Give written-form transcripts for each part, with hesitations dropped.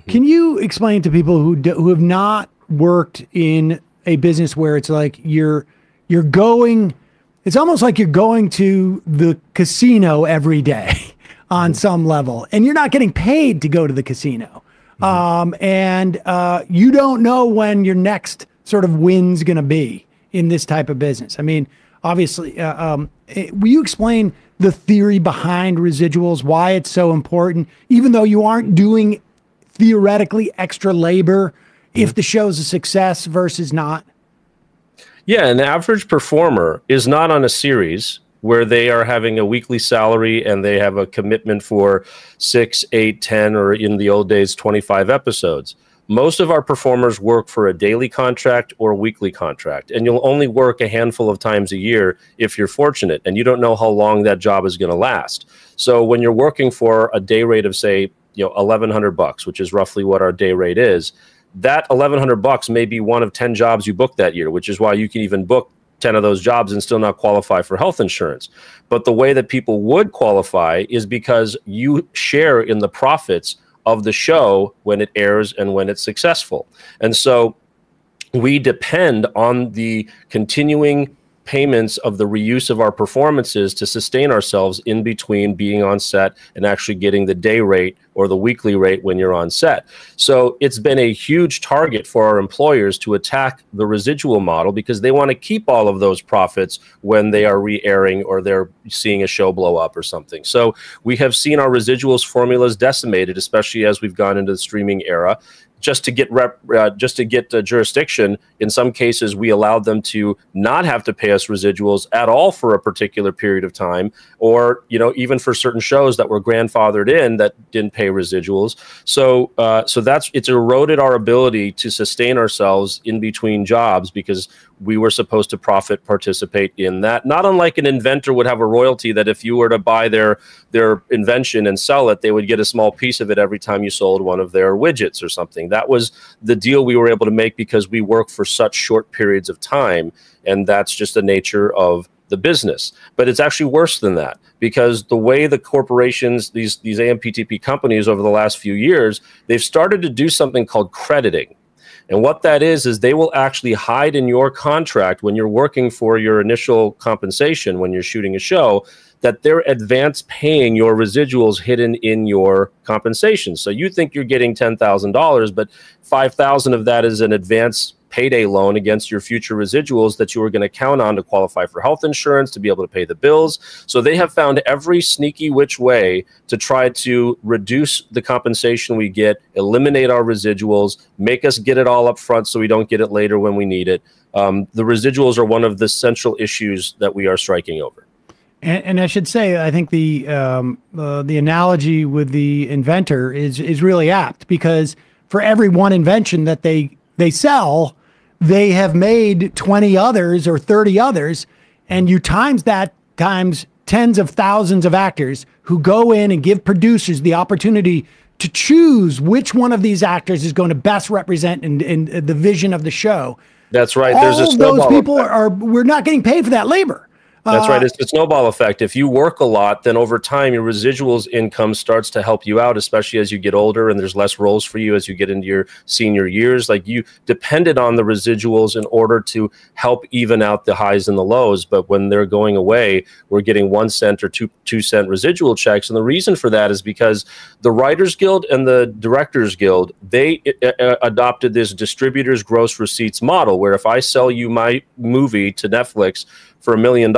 Can you explain to people who have not worked in a business where it's like you're going, it's almost like you're going to the casino every day on some level, and you're not getting paid to go to the casino. And you don't know when your next sort of win's going to be in this type of business. I mean, obviously, will you explain the theory behind residuals, why it's so important, even though you aren't doing theoretically extra labor if the show's a success versus not? Yeah, an average performer is not on a series where they are having a weekly salary and they have a commitment for 6, 8, 10, or in the old days, 25 episodes. Most of our performers work for a daily contract or a weekly contract, and you'll only work a handful of times a year if you're fortunate, and you don't know how long that job is going to last. So when you're working for a day rate of, say, $1,100, which is roughly what our day rate is, that $1,100 may be one of 10 jobs you book that year, which is why you can even book 10 of those jobs and still not qualify for health insurance. But the way that people would qualify is because you share in the profits of the show when it airs and when it's successful. And so we depend on the continuing payments of the reuse of our performances to sustain ourselves in between being on set and actually getting the day rate or the weekly rate when you're on set. So it's been a huge target for our employers to attack the residual model because they want to keep all of those profits when they are re-airing or they're seeing a show blow up or something. So we have seen our residuals formulas decimated, especially as we've gone into the streaming era. Just to get jurisdiction, in some cases, we allowed them to not have to pay us residuals at all for a particular period of time, or even for certain shows that were grandfathered in that didn't pay residuals. So, it's eroded our ability to sustain ourselves in between jobs because we were supposed to participate in that. Not unlike an inventor would have a royalty that if you were to buy their invention and sell it, they would get a small piece of it every time you sold one of their widgets or something. That was the deal we were able to make because we work for such short periods of time, and that's just the nature of the business. But it's actually worse than that because the way the corporations, these AMPTP companies over the last few years, they've started to do something called crediting. And what that is they will actually hide in your contract when you're working for your initial compensation, when you're shooting a show, that they're advance paying your residuals hidden in your compensation. So you think you're getting $10,000, but $5,000 of that is an advance payday loan against your future residuals that you were going to count on to qualify for health insurance, to be able to pay the bills. So they have found every sneaky which way to try to reduce the compensation we get, eliminate our residuals, make us get it all up front so we don't get it later when we need it. The residuals are one of the central issues that we are striking over. And I should say, I think the analogy with the inventor is really apt because for every one invention that they sell, they have made 20 others or 30 others, and you times that times tens of thousands of actors who go in and give producers the opportunity to choose which one of these actors is going to best represent in the vision of the show. That's right. There's a snowball effect. Those people we're not getting paid for that labor. That's right. It's a snowball effect. If you work a lot, then over time, your residuals income starts to help you out, especially as you get older and there's less roles for you as you get into your senior years. Like you depended on the residuals in order to help even out the highs and the lows. But when they're going away, we're getting 1 cent or 2 cent residual checks. And the reason for that is because the Writers Guild and the Directors Guild, they adopted this distributors gross receipts model, where if I sell you my movie to Netflix for $1 million,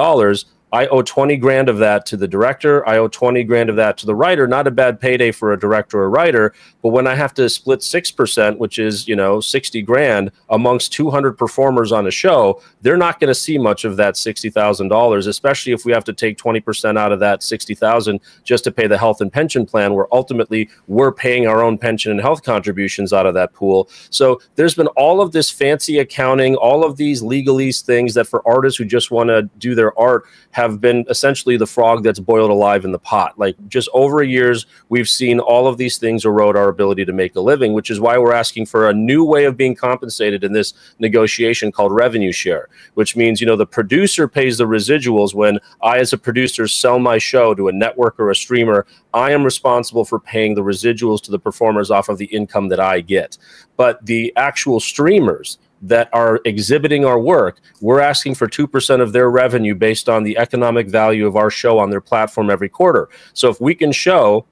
I owe 20 grand of that to the director. I owe 20 grand of that to the writer. Not a bad payday for a director or writer. But when I have to split 6%, which is, 60 grand amongst 200 performers on a show, they're not going to see much of that $60,000, especially if we have to take 20% out of that 60,000 just to pay the health and pension plan, where ultimately we're paying our own pension and health contributions out of that pool. So there's been all of this fancy accounting, all of these legalese things that for artists who just want to do their art have been essentially the frog that's boiled alive in the pot. Like, just over years, we've seen all of these things erode our ability to make a living, which is why we're asking for a new way of being compensated in this negotiation called revenue share, which means, the producer pays the residuals when I, as a producer, sell my show to a network or a streamer. I am responsible for paying the residuals to the performers off of the income that I get. But the actual streamers that are exhibiting our work, we're asking for 2% of their revenue based on the economic value of our show on their platform every quarter. So if we can show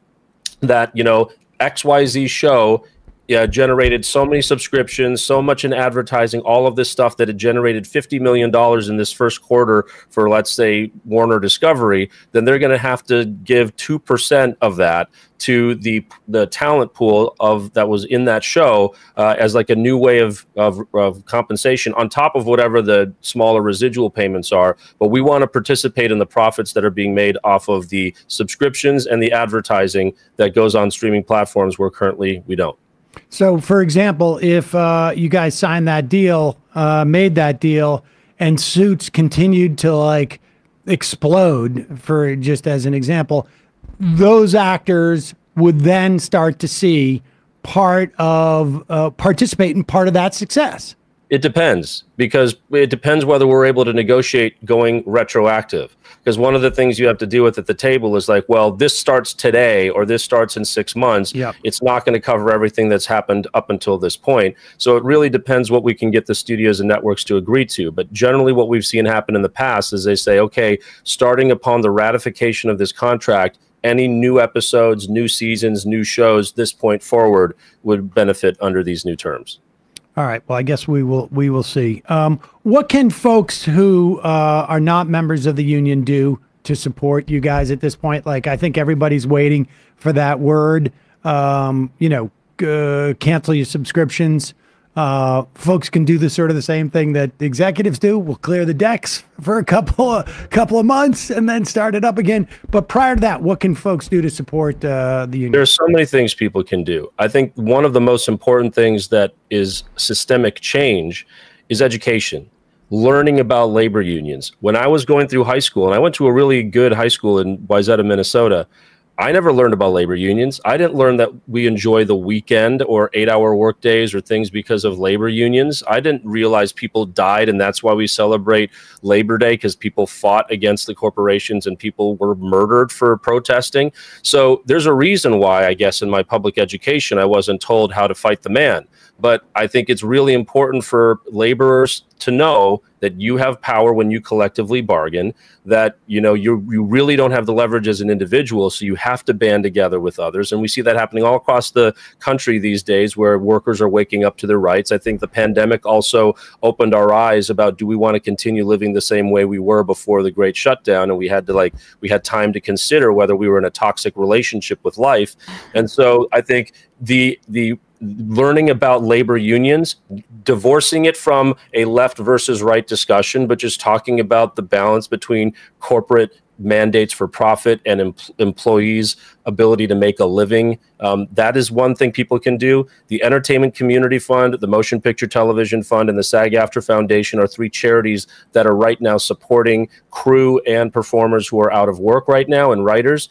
that, XYZ show generated so many subscriptions, so much in advertising, all of this stuff, that it generated $50 million in this first quarter for, let's say, Warner Discovery, then they're going to have to give 2% of that to the talent pool that was in that show as like a new way of compensation on top of whatever the smaller residual payments are. But we want to participate in the profits that are being made off of the subscriptions and the advertising that goes on streaming platforms where currently we don't. So, for example, if you guys signed that deal, made that deal, and Suits continued to like explode, for just as an example, those actors would then start to see participate in part of that success. It depends, because it depends whether we're able to negotiate going retroactive. Because one of the things you have to deal with at the table is like, well, this starts today or this starts in 6 months. Yep. It's not going to cover everything that's happened up until this point. So it really depends what we can get the studios and networks to agree to. But generally what we've seen happen in the past is they say, okay, starting upon the ratification of this contract, any new episodes, new seasons, new shows, this point forward would benefit under these new terms. All right. Well, I guess we will see. What can folks who are not members of the union do to support you guys at this point? Like, I think everybody's waiting for that word. Cancel your subscriptions. Folks can do the same thing that executives do. We'll clear the decks for a couple of months and then start it up again. But prior to that, what can folks do to support the union? There's so many things people can do. I think one of the most important things that is systemic change is education. Learning about labor unions. When I was going through high school, and I went to a really good high school in Wayzata, Minnesota, I never learned about labor unions. I didn't learn that we enjoy the weekend or 8-hour work days or things because of labor unions. I didn't realize people died, and that's why we celebrate Labor Day, because people fought against the corporations and people were murdered for protesting. So there's a reason why, I guess, in my public education, I wasn't told how to fight the man. But I think it's really important for laborers to know that you have power when you collectively bargain, that you really don't have the leverage as an individual, so you have to band together with others. And we see that happening all across the country these days, where workers are waking up to their rights. I think the pandemic also opened our eyes about, do we want to continue living the same way we were before the great shutdown? And we had time to consider whether we were in a toxic relationship with life. And so I think the learning about labor unions, divorcing it from a left versus right discussion, but just talking about the balance between corporate mandates for profit and employees' ability to make a living. That is one thing people can do. The Entertainment Community Fund, the Motion Picture Television Fund, and the SAG-AFTRA Foundation are 3 charities that are right now supporting crew and performers who are out of work right now, and writers.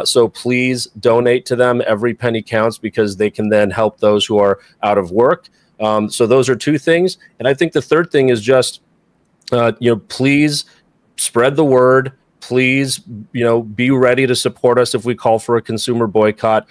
So please donate to them. Every penny counts, because they can then help those who are out of work. So those are 2 things. And I think the third thing is just, please spread the word. Please, be ready to support us if we call for a consumer boycott,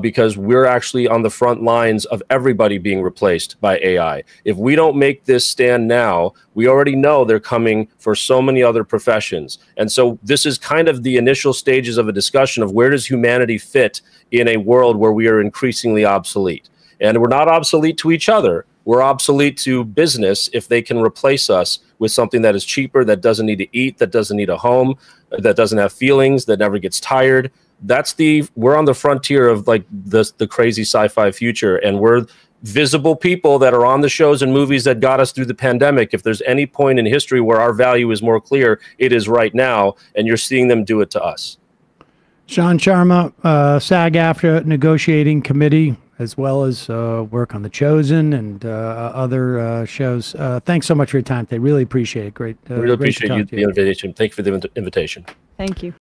because we're actually on the front lines of everybody being replaced by AI. If we don't make this stand now, we already know they're coming for so many other professions. And so this is kind of the initial stages of a discussion of, where does humanity fit in a world where we are increasingly obsolete? And we're not obsolete to each other. We're obsolete to business if they can replace us with something that is cheaper, that doesn't need to eat, that doesn't need a home, that doesn't have feelings, that never gets tired. We're on the frontier of like the crazy sci-fi future, and we're visible people that are on the shows and movies that got us through the pandemic. If there's any point in history where our value is more clear, it is right now, and you're seeing them do it to us. Shaan Sharma, SAG-AFTRA Negotiating Committee as well as work on The Chosen and other shows. Thanks so much for your time today. Really appreciate it. Great. I really great to appreciate talk you, to the invitation. Thank you for the invitation. Thank you.